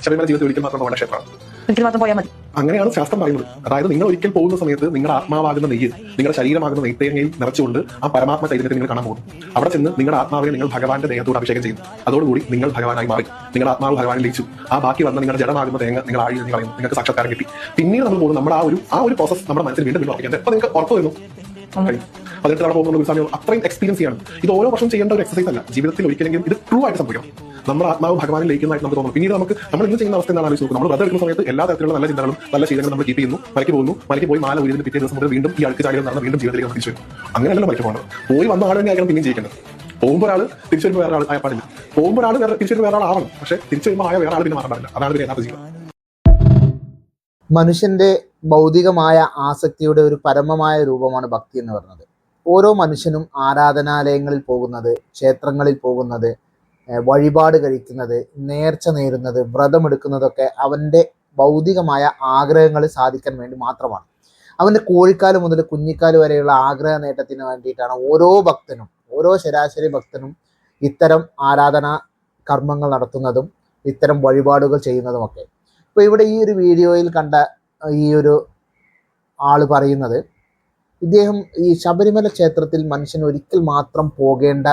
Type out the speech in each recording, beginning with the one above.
ശബരിമല ജീവിതത്തിൽ ഒരിക്കൽ മാത്രം പോകേണ്ട ക്ഷേത്രമാണ്. ഒരിക്കൽ മാത്രം പോയാൽ മതി. അങ്ങനെയാണ് ശാസ്ത്രം പറയുന്നത്. അതായത് നിങ്ങൾ ഒരിക്കൽ പോകുന്ന സമയത്ത് നിങ്ങളുടെ ആത്മാവാകുന്ന നെയ്യ് നിങ്ങളുടെ ശരീരമാകുന്ന നെയ്ത്തേങ്ങയിൽ നിറച്ചുകൊണ്ട് ആ പരമാത്മ ചൈതന്യത്തെ നിങ്ങൾ കാണാൻ പോകും. അവിടെ ചെന്ന് നിങ്ങളുടെ ആത്മാവിനെ നിങ്ങൾ ഭഗവാന്റെ ദേഹത്തോട് അഭിഷേകം ചെയ്യും. അതോടുകൂടി നിങ്ങൾ ഭഗവാനായി മാറി. നിങ്ങളുടെ ആത്മാവ് ഭഗവാനിൽ ലയിച്ചു. ആ ബാക്കി വന്ന നിങ്ങളുടെ ജഡമാകുന്ന തേങ്ങ നിങ്ങൾ ആഴി എന്ന് കളയുന്നു. നിങ്ങൾക്ക് സാക്ഷാത്കാരം കിട്ടി. പിന്നീട് നമ്മൾ പോകും നമ്മുടെ ആ ഒരു പ്രോസസ് നമ്മുടെ മനസ്സിൽ വീണ്ടും ഉറപ്പിക്കാൻ. അപ്പൊ നിങ്ങൾക്ക് ഉറപ്പ് വരുന്നു 18 തവണ പോകുന്ന ഒരു സമയം അത്രയും എക്സ്പീരിയൻസ് ചെയ്യണം. ഇത് ഓരോ വർഷം ചെയ്യേണ്ട ഒരു എക്സസൈസ് അല്ല. ജീവിതത്തിൽ ഒരിക്കലെങ്കിലും ഇത് ട്രൂ ആയിട്ട് സംഭവിക്കണം. നമ്മുടെ ആത്മാവ് ഭഗവാനിൽ ലയിക്കുന്നതായിട്ട് നമുക്ക് തോന്നുന്നു. പിന്നീട് നമ്മൾ ഇന്ന് ചെയ്യുന്ന അവസ്ഥ എന്താണ് ആലോചിച്ച് നോക്കും. നമ്മൾ വ്രതം എടുക്കുന്ന സമയത്ത് എല്ലാ തരത്തിലുള്ള നല്ല ചിന്തകളും നല്ല ശീലങ്ങളും നമ്മൾ കീപ്പ് ചെയ്യുന്നു. മലയ്ക്ക് പോകുന്നു. മലയ്ക്ക് പോയി മാല ഉയരുന്ന പിറ്റേ ദിവസം മുതൽ വീണ്ടും ഈ അഴുക്ക് ചാടികൾ നടന്ന് വീണ്ടും ജീവിതത്തിലേക്ക് നമ്മൾ തിരിച്ചു വരും. അങ്ങനെയല്ല മലയ്ക്ക് പോകുന്നത്. പോയി വന്ന ആൾ തന്നെ ആയിരിക്കണം പിന്നെയും ജീവിക്കുന്നത്. പോകുമ്പോൾ ഒരാൾ തിരിച്ചു വരുമ്പോൾ വേറെ ആൾ ആയ പാടില്ല. പോകുമ്പോൾ ഒരാൾ തിരിച്ചു വരുമ്പോൾ വേറെ ആൾ ആവണം. പക്ഷേ തിരിച്ചു വരുമ്പോൾ ആയ വേറെ ആൾ പിന്നെ മാറാൻ പാടില്ല. അതാണ് പിന്നെ യഥാർത്ഥ ജീവിതം. മനുഷ്യന്റെ ഭൗതികമായ ആസക്തിയുടെ ഒരു പരമമായ രൂപമാണ് ഭക്തി എന്ന് പറയുന്നത്. ഓരോ മനുഷ്യനും ആരാധനാലയങ്ങളിൽ പോകുന്നത്, ക്ഷേത്രങ്ങളിൽ പോകുന്നത്, വഴിപാട് കഴിക്കുന്നത്, നേർച്ച നേരുന്നത്, വ്രതമെടുക്കുന്നതൊക്കെ അവൻ്റെ ഭൗതികമായ ആഗ്രഹങ്ങൾ സാധിക്കാൻ വേണ്ടി മാത്രമാണ്. അവൻ്റെ കോഴിക്കാല് മുതൽ കുഞ്ഞിക്കാല് വരെയുള്ള ആഗ്രഹ നേട്ടത്തിന് വേണ്ടിയിട്ടാണ് ഓരോ ഭക്തനും, ഓരോ ശരാശരി ഭക്തനും ഇത്തരം ആരാധനാ കർമ്മങ്ങൾ നടത്തുന്നതും ഇത്തരം വഴിപാടുകൾ ചെയ്യുന്നതുമൊക്കെ. ഇപ്പോൾ ഇവിടെ ഈ ഒരു വീഡിയോയിൽ കണ്ട ഈ ഒരു ആള് പറയുന്നത്, ഇദ്ദേഹം ഈ ശബരിമല ക്ഷേത്രത്തിൽ മനുഷ്യൻ ഒരിക്കൽ മാത്രം പോകേണ്ട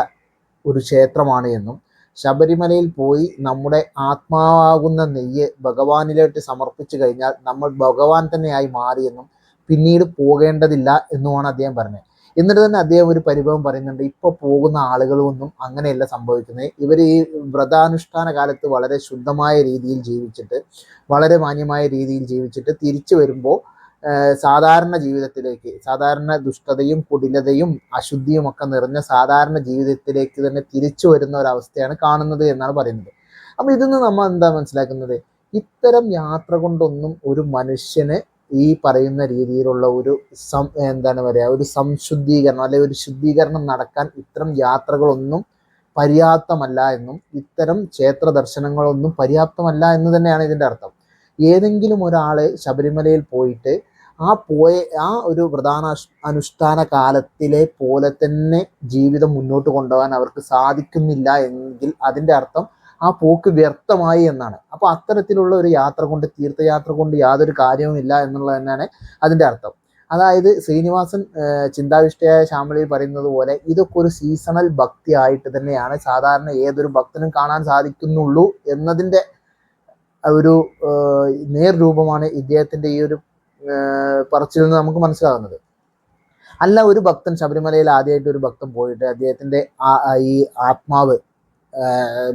ഒരു ക്ഷേത്രമാണ് എന്നും ശബരിമലയിൽ പോയി നമ്മുടെ ആത്മാവാകുന്ന നെയ്യ് ഭഗവാനിലോട്ട് സമർപ്പിച്ചു കഴിഞ്ഞാൽ നമ്മൾ ഭഗവാൻ തന്നെയായി മാറിയെന്നും പിന്നീട് പോകേണ്ടതില്ല എന്നുമാണ് അദ്ദേഹം പറഞ്ഞത്. എന്നിട്ട് തന്നെ അദ്ദേഹം ഒരു പരിഭവം പറയുന്നുണ്ട്, ഇപ്പോൾ പോകുന്ന ആളുകളൊന്നും അങ്ങനെയല്ല സംഭവിക്കുന്നത്. ഇവർ ഈ വ്രതാനുഷ്ഠാന കാലത്ത് വളരെ ശുദ്ധമായ രീതിയിൽ ജീവിച്ചിട്ട്, വളരെ മാന്യമായ രീതിയിൽ ജീവിച്ചിട്ട് തിരിച്ചു വരുമ്പോൾ സാധാരണ ജീവിതത്തിലേക്ക്, സാധാരണ ദുഷ്ടതയും കുടിലതയും അശുദ്ധിയും ഒക്കെ നിറഞ്ഞ സാധാരണ ജീവിതത്തിലേക്ക് തന്നെ തിരിച്ചു വരുന്ന ഒരവസ്ഥയാണ് കാണുന്നത് എന്നാണ് പറയുന്നത്. അപ്പോൾ ഇതിൽ നിന്ന് നമ്മൾ എന്താ മനസ്സിലാക്കുന്നത്, ഇത്തരം യാത്ര കൊണ്ടൊന്നും ഒരു മനുഷ്യന് ഈ പറയുന്ന രീതിയിലുള്ള ഒരു ഒരു സംശുദ്ധീകരണം അല്ലെങ്കിൽ ഒരു ശുദ്ധീകരണം നടക്കാൻ ഇത്തരം യാത്രകളൊന്നും പര്യാപ്തമല്ല എന്നും ഇത്തരം ക്ഷേത്ര ദർശനങ്ങളൊന്നും പര്യാപ്തമല്ല എന്ന് തന്നെയാണ് ഇതിൻ്റെ അർത്ഥം. ഏതെങ്കിലും ഒരാൾ ശബരിമലയിൽ പോയിട്ട് ആ ഒരു അനുഷ്ഠാന കാലത്തിലെ പോലെ തന്നെ ജീവിതം മുന്നോട്ട് കൊണ്ടുപോകാൻ അവർക്ക് സാധിക്കുന്നില്ല എങ്കിൽ അതിൻ്റെ അർത്ഥം ആ പോക്ക് വ്യർത്ഥമായി എന്നാണ്. അപ്പോൾ അത്തരത്തിലുള്ള ഒരു യാത്ര കൊണ്ട്, തീർത്ഥയാത്ര കൊണ്ട് യാതൊരു കാര്യവുമില്ല എന്നുള്ളത് തന്നെയാണ് അതിൻ്റെ അർത്ഥം. അതായത് ശ്രീനിവാസൻ ചിന്താവിഷ്ടയായ ശ്യാമളയിൽ പറയുന്നത് പോലെ ഇതൊക്കെ ഒരു സീസണൽ ഭക്തി ആയിട്ട് തന്നെയാണ് സാധാരണ ഏതൊരു ഭക്തനും കാണാൻ സാധിക്കുന്നുള്ളൂ എന്നതിൻ്റെ ഒരു നേർരൂപമാണ് ഇദ്ദേഹത്തിൻ്റെ ഈ ഒരു പറച്ചിൽ നിന്ന് നമുക്ക് മനസ്സിലാകുന്നത്. അല്ല, ഒരു ഭക്തൻ ശബരിമലയിൽ ആദ്യമായിട്ട് ഒരു ഭക്തൻ പോയിട്ട് അദ്ദേഹത്തിൻ്റെ ഈ ആത്മാവ്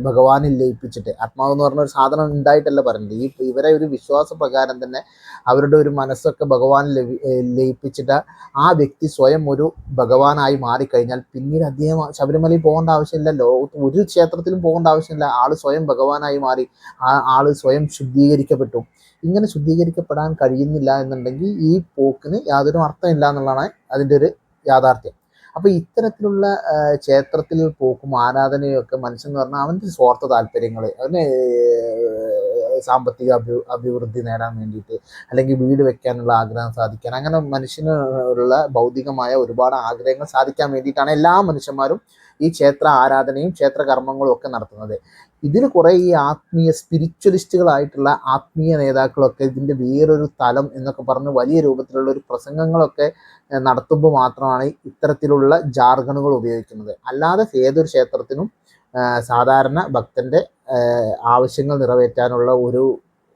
ഭഗവാനിൽ ലയിപ്പിച്ചിട്ട്, ആത്മാവ് എന്ന് പറഞ്ഞ ഒരു സാധനം ഉണ്ടായിട്ടല്ല പറയുന്നത്, ഇവരെ ഒരു വിശ്വാസ പ്രകാരം തന്നെ അവരുടെ ഒരു മനസ്സൊക്കെ ഭഗവാനിൽ ലയിപ്പിച്ചിട്ട് ആ വ്യക്തി സ്വയം ഒരു ഭഗവാനായി മാറിക്കഴിഞ്ഞാൽ പിന്നീട് അദ്ദേഹം ശബരിമലയിൽ പോകേണ്ട ആവശ്യമില്ലല്ലോ, ഒരു ക്ഷേത്രത്തിലും പോകേണ്ട ആവശ്യമില്ല. ആള് സ്വയം ഭഗവാനായി മാറി, ആള് സ്വയം ശുദ്ധീകരിക്കപ്പെട്ടു. ഇങ്ങനെ ശുദ്ധീകരിക്കപ്പെടാൻ കഴിയുന്നില്ല എന്നുണ്ടെങ്കിൽ ഈ പോക്കിന് യാതൊരു അർത്ഥമില്ല എന്നുള്ളതാണ് അതിൻ്റെ ഒരു യാഥാർത്ഥ്യം. അപ്പോൾ ഇത്തരത്തിലുള്ള ക്ഷേത്രത്തിൽ പോക്കും ആരാധനയും ഒക്കെ മനുഷ്യൻ എന്ന് പറഞ്ഞാൽ അവൻ്റെ സ്വാർത്ഥ താല്പര്യങ്ങൾ, അവന് സാമ്പത്തിക അഭിവൃദ്ധി നേടാൻ വേണ്ടിയിട്ട്, അല്ലെങ്കിൽ വീട് വെക്കാനുള്ള ആഗ്രഹം സാധിക്കാൻ, അങ്ങനെ മനുഷ്യനുള്ള ഭൗതികമായ ഒരുപാട് ആഗ്രഹങ്ങൾ സാധിക്കാൻ വേണ്ടിയിട്ടാണ് എല്ലാ മനുഷ്യന്മാരും ഈ ക്ഷേത്ര ആരാധനയും ക്ഷേത്ര കർമ്മങ്ങളും ഒക്കെ നടത്തുന്നത്. ഇതിൽ കുറേ ഈ ആത്മീയ സ്പിരിച്വലിസ്റ്റുകളായിട്ടുള്ള ആത്മീയ നേതാക്കളൊക്കെ ഇതിൻ്റെ വേറൊരു തലം എന്നൊക്കെ പറഞ്ഞ് വലിയ രൂപത്തിലുള്ള ഒരു പ്രസംഗങ്ങളൊക്കെ നടത്തുമ്പോൾ മാത്രമാണ് ഇത്തരത്തിലുള്ള ജാർഗണുകൾ ഉപയോഗിക്കുന്നത്. അല്ലാതെ ഏതൊരു ക്ഷേത്രത്തിനും സാധാരണ ഭക്തൻ്റെ ആവശ്യങ്ങൾ നിറവേറ്റാനുള്ള ഒരു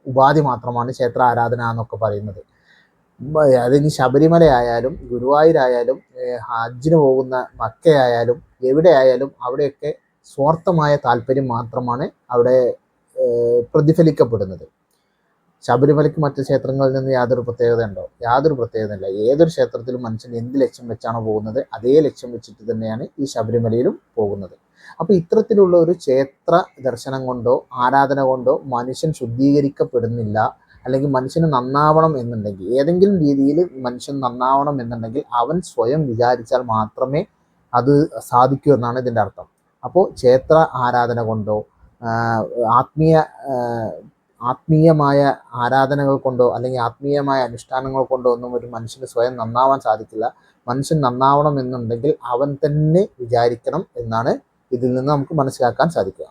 ഉപാധി മാത്രമാണ് ക്ഷേത്ര ആരാധന എന്നൊക്കെ പറയുന്നത്. അതിന് ശബരിമല ആയാലും ഗുരുവായൂരായാലും ഹജ്ജിന് പോകുന്ന മക്കയായാലും എവിടെയായാലും അവിടെയൊക്കെ സ്വാർത്ഥമായ താല്പര്യം മാത്രമാണ് അവിടെ പ്രതിഫലിക്കപ്പെടുന്നത്. ശബരിമലയ്ക്ക് മറ്റു ക്ഷേത്രങ്ങളിൽ നിന്ന് യാതൊരു പ്രത്യേകത ഉണ്ടോ? യാതൊരു പ്രത്യേകതയില്ല. ഏതൊരു ക്ഷേത്രത്തിലും മനുഷ്യൻ എന്ത് ലക്ഷ്യം വെച്ചാണോ പോകുന്നത് അതേ ലക്ഷ്യം വെച്ചിട്ട് തന്നെയാണ് ഈ ശബരിമലയിലും പോകുന്നത്. അപ്പോൾ ഇത്തരത്തിലുള്ള ഒരു ക്ഷേത്ര ദർശനം കൊണ്ടോ ആരാധന കൊണ്ടോ മനുഷ്യൻ ശുദ്ധീകരിക്കപ്പെടുന്നില്ല. അല്ലെങ്കിൽ മനുഷ്യന് നന്നാവണം എന്നുണ്ടെങ്കിൽ, ഏതെങ്കിലും രീതിയിൽ മനുഷ്യൻ നന്നാവണം എന്നുണ്ടെങ്കിൽ അവൻ സ്വയം വിചാരിച്ചാൽ മാത്രമേ അത് സാധിക്കൂ എന്നാണ് ഇതിൻ്റെ അർത്ഥം. അപ്പോൾ ക്ഷേത്ര ആരാധന കൊണ്ടോ ആത്മീയമായ ആരാധനകൾ കൊണ്ടോ അല്ലെങ്കിൽ ആത്മീയമായ അനുഷ്ഠാനങ്ങൾ കൊണ്ടോ ഒന്നും ഒരു മനുഷ്യന് സ്വയം നന്നാവാൻ സാധിക്കില്ല. മനുഷ്യൻ നന്നാവണം എന്നുണ്ടെങ്കിൽ അവൻ തന്നെ വിചാരിക്കണം എന്നാണ് ഇതിൽ നിന്ന് നമുക്ക് മനസ്സിലാക്കാൻ സാധിക്കുക.